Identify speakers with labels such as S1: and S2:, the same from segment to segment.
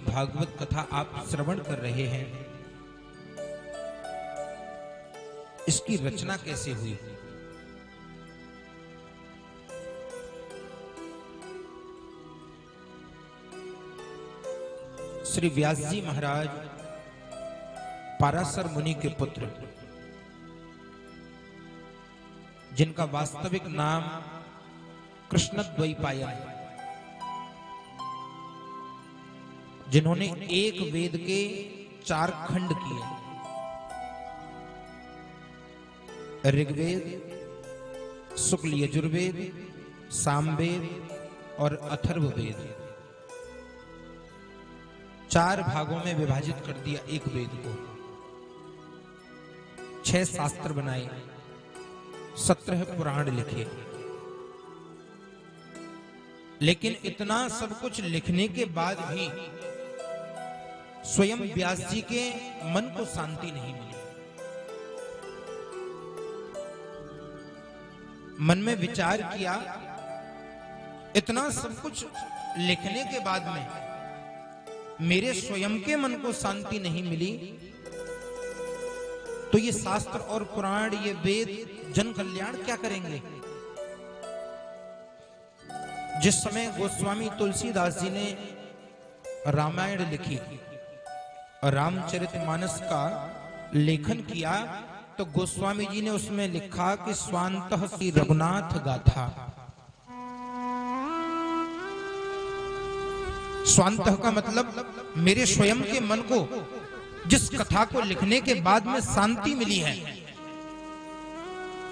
S1: भागवत कथा आप श्रवण कर रहे हैं, इसकी रचना कैसे हुई? श्री व्यास जी महाराज पाराशर मुनि के पुत्र, जिनका वास्तविक नाम कृष्णद्वैपायन, जिन्होंने एक वेद के 4 खंड किए, ऋग्वेद, शुक्ल यजुर्वेद, सामवेद और अथर्ववेद, 4 भागों में विभाजित कर दिया एक वेद को। 6 शास्त्र बनाए, 17 पुराण लिखे। लेकिन इतना सब कुछ लिखने के बाद भी स्वयं व्यास जी के मन को शांति नहीं मिली। मन में विचार किया, इतना सब कुछ लिखने के बाद में मेरे स्वयं के मन को शांति नहीं मिली, तो ये शास्त्र और पुराण, ये वेद जन कल्याण क्या करेंगे? जिस समय गोस्वामी तुलसीदास जी ने रामायण लिखी और रामचरितमानस का लेखन किया, तो गोस्वामी जी ने उसमें लिखा कि स्वांतः श्री रघुनाथ गाथा। स्वांतः का मतलब मेरे स्वयं के मन को जिस कथा को लिखने के बाद में शांति मिली है,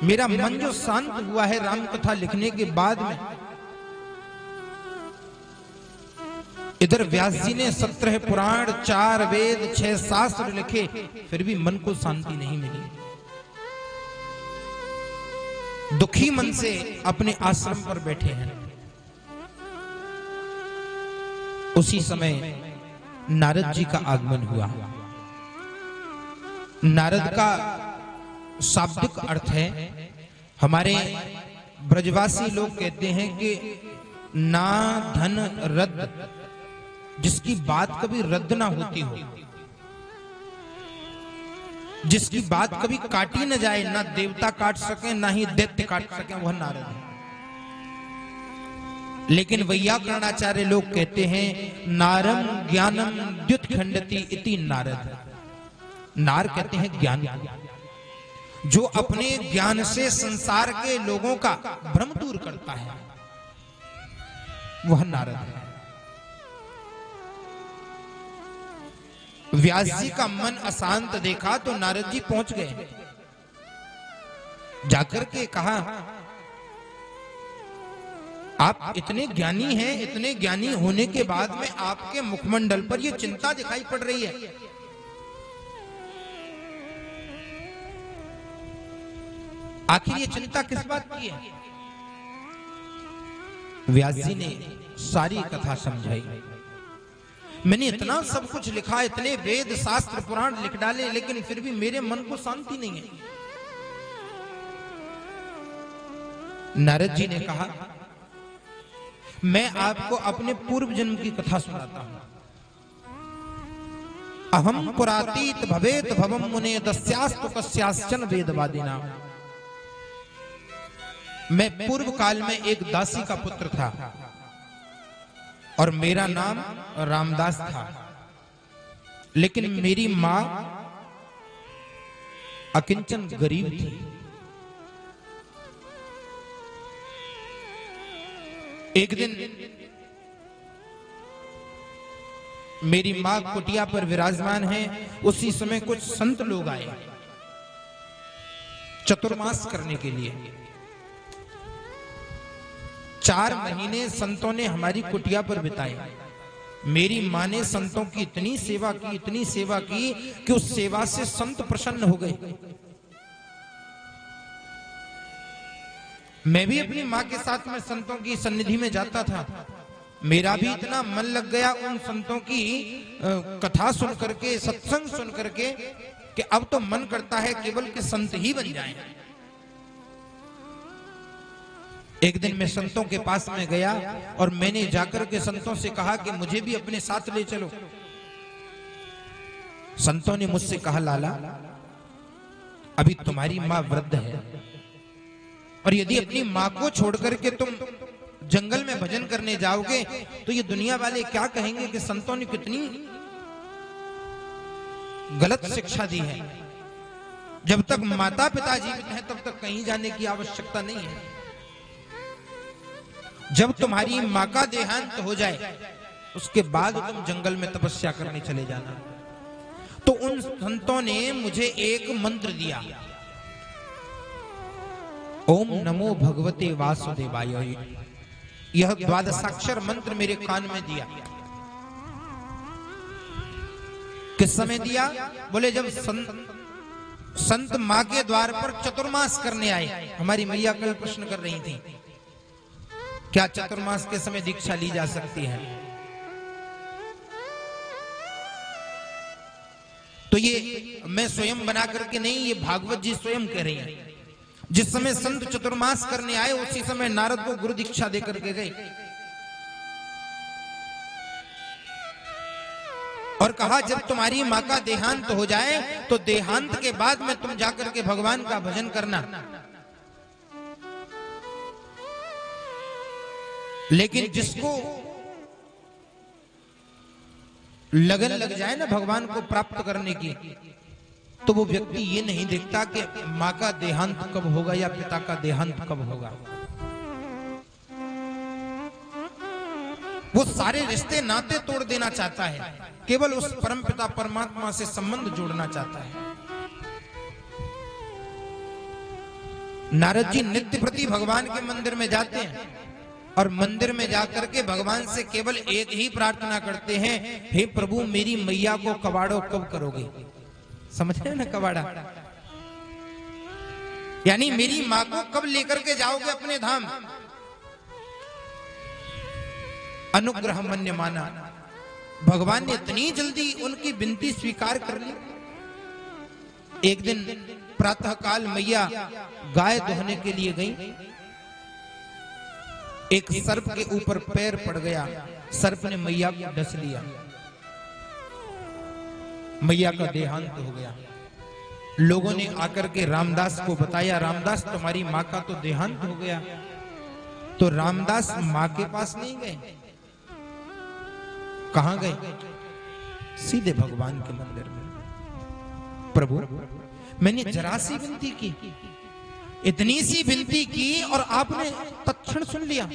S1: मेरा मन जो शांत हुआ है राम कथा लिखने के बाद में। इधर व्यास जी ने 17 पुराण, 4 वेद, 6 शास्त्र लिखे, फिर भी मन को शांति नहीं मिली। दुखी मन से अपने आश्रम पर बैठे हैं। उसी समय नारद जी का आगमन हुआ। नारद का शाब्दिक अर्थ है, हमारे ब्रजवासी लोग कहते हैं कि ना धन रद्द, जिसकी बात कभी रद्द ना होती हो, जिसकी बात कभी काटी न जाए, ना देवता काट सके ना ही दैत्य काट सके, वह नारद है। लेकिन वैयाकरणाचार्य लोग कहते हैं नारम ज्ञानम द्युत खंडति इति नारद। नार कहते हैं ज्ञान, जो अपने ज्ञान से संसार के लोगों का भ्रम दूर करता है, वह नारद है। व्यास जी का मन अशांत देखा तो नारद जी पहुंच गए। जाकर के कहा, आप इतने ज्ञानी हैं, इतने ज्ञानी होने के बाद में आपके मुखमंडल पर यह चिंता दिखाई पड़ रही है। आखिर ये चिंता किस बात की है? व्यास जी ने सारी कथा समझाई। मैंने इतना सब कुछ लिखा, इतने वेद शास्त्र पुराण लिख डाले, लेकिन फिर भी मेरे मन को शांति नहीं है। नारद जी ने कहा, मैं आपको अपने पूर्व जन्म की कथा सुनाता हूं। अहम पुरातीत भवेत भवम मुने दस्यास्तु कस्याश्चन वेदवादिना। मैं पूर्व काल में एक दासी का पुत्र था और मेरा नाम रामदास था, लेकिन मेरी मां अकिंचन गरीब थी। एक दिन मेरी मां कुटिया पर विराजमान है, उसी समय कुछ संत लोग आए चतुर्मास करने के लिए। 4 महीने संतों ने हमारी कुटिया पर बिताए। मेरी मां ने संतों की इतनी सेवा की, इतनी सेवा की कि उस सेवा से संत प्रसन्न हो गए। मैं भी अपनी मां के साथ में संतों की सन्निधि में जाता था। मेरा भी इतना मन लग गया उन संतों की कथा सुन करके, सत्संग सुन करके, कि अब तो मन करता है केवल कि संत ही बन जाएं। एक दिन मैं संतों के पास में गया और मैंने जाकर के संतों से कहा कि मुझे भी अपने साथ ले चलो। संतों ने मुझसे कहा, लाला अभी तुम्हारी मां वृद्ध है और यदि अपनी मां को छोड़कर के तुम जंगल में भजन करने जाओगे तो ये दुनिया वाले क्या कहेंगे कि संतों ने कितनी गलत शिक्षा दी है। जब तक माता पिता जीवित हैं तब तक कहीं जाने की आवश्यकता नहीं है। जब तुम्हारी मां का देहांत हो जाए उसके बाद तुम जंगल में तपस्या करने चले जाना। तो उन संतों ने मुझे एक मंत्र दिया, ओम नमो भगवते वासुदेवाय। यह द्वादशाक्षर मंत्र मेरे कान में दिया। किस समय दिया? बोले जब संत मां के द्वार पर चतुर्मास करने आए। हमारी मैया कल प्रश्न कर रही थी, क्या चतुर्मास के समय दीक्षा ली जा सकती है? तो ये मैं स्वयं बना करके नहीं, ये भागवत जी स्वयं कह रही हैं। जिस समय संत चतुर्मास करने आए उसी समय नारद को गुरु दीक्षा देकर के गए और कहा, जब तुम्हारी मां का देहांत हो जाए तो देहांत के बाद में तुम जाकर के भगवान का भजन करना। लेकिन जिसको लगन लग जाए ना भगवान को प्राप्त करने की, तो वो व्यक्ति ये नहीं देखता कि मां का देहांत कब होगा या पिता का देहांत कब होगा। वो सारे रिश्ते नाते तोड़ देना चाहता है, केवल उस परम पिता परमात्मा से संबंध जोड़ना चाहता है। नारद जी नित्य प्रति भगवान के मंदिर में जाते हैं और मंदिर में जाकर के भगवान से केवल एक ही प्रार्थना करते हैं, हे प्रभु मेरी मैया को कबाड़ो कब करोगे। समझ रहे हैं ना, कबाड़ा यानी मेरी मां को कब लेकर के जाओगे अपने धाम। अनुग्रह मन्य माना। भगवान ने इतनी जल्दी उनकी विनती स्वीकार कर ली। एक दिन प्रातः काल मैया गाय दोहने के लिए गई। एक सर्प के ऊपर पैर पड़ गया, सर्प ने मैया को डस लिया, मैया का देहांत हो गया। लोगों ने आकर के रामदास को बताया, रामदास तुम्हारी मां का तो देहांत हो गया। तो रामदास मां के पास नहीं गए, कहां गए? सीधे भगवान के मंदिर में। प्रभु मैंने जरा सी विनती की, इतनी सी विनती की और आपने तत्क्षण सुन लिया।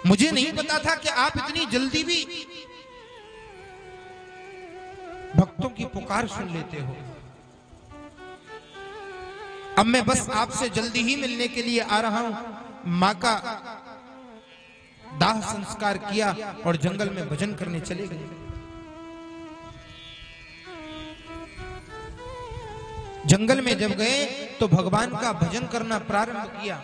S1: मुझे नहीं पता था कि आप इतनी जल्दी भी भक्तों की पुकार सुन लेते हो। अब मैं बस आपसे जल्दी ही मिलने के लिए आ रहा हूं। मां का दाह संस्कार किया और जंगल में भजन करने चले गए। जंगल में जब गए तो भगवान का भजन करना प्रारंभ किया।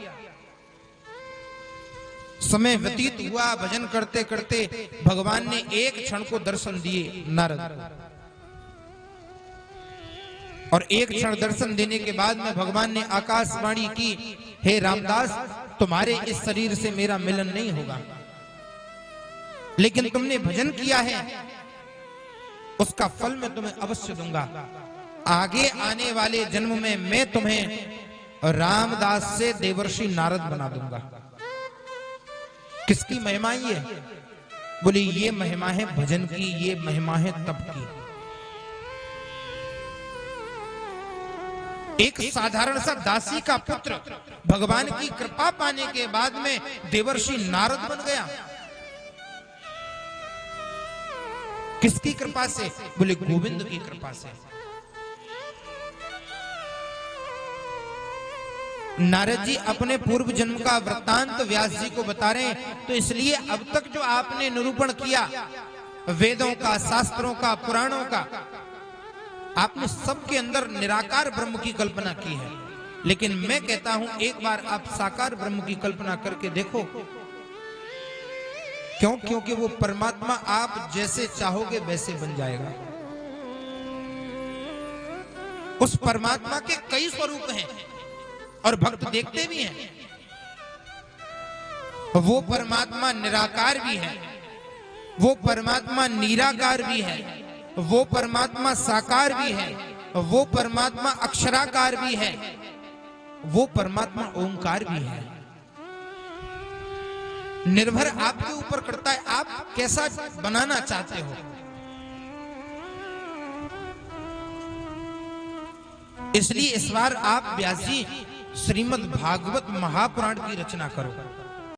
S1: समय व्यतीत हुआ, भजन करते करते भगवान ने एक क्षण को दर्शन दिए नारद, और एक क्षण दर्शन देने के बाद में भगवान ने आकाशवाणी की, हे रामदास तुम्हारे इस शरीर से मेरा मिलन नहीं होगा, लेकिन तुमने भजन किया है उसका फल मैं तुम्हें अवश्य दूंगा। आगे आने वाले जन्म में मैं तुम्हें रामदास से देवर्षि नारद बना दूंगा। किसकी महिमा ये? बोले ये महिमा है भजन की, ये महिमा है तप की। एक साधारण सा दासी का पुत्र भगवान की कृपा पाने के बाद में देवर्षि नारद बन गया। किसकी कृपा से? बोले गोविंद की कृपा से। नारद जी अपने पूर्व जन्म का वृत्तांत व्यास जी को बता रहे हैं। तो इसलिए अब तक जो आपने निरूपण किया वेदों का, शास्त्रों का, पुराणों का, आपने सबके अंदर निराकार ब्रह्म की कल्पना की है। लेकिन मैं कहता हूं एक बार आप साकार ब्रह्म की कल्पना करके देखो। क्यों? क्योंकि वो परमात्मा आप जैसे चाहोगे वैसे बन जाएगा। उस परमात्मा के कई स्वरूप हैं। और भक्त देखते भी हैं। वो परमात्मा निराकार भी है, वो परमात्मा निराकार भी है, वो परमात्मा साकार भी है, वो परमात्मा अक्षराकार भी है, वो परमात्मा ओंकार भी है। निर्भर आपके ऊपर करता है, आप कैसा बनाना चाहते हो। इसलिए इस बार आप व्यास जी श्रीमद् भागवत महापुराण की रचना करो।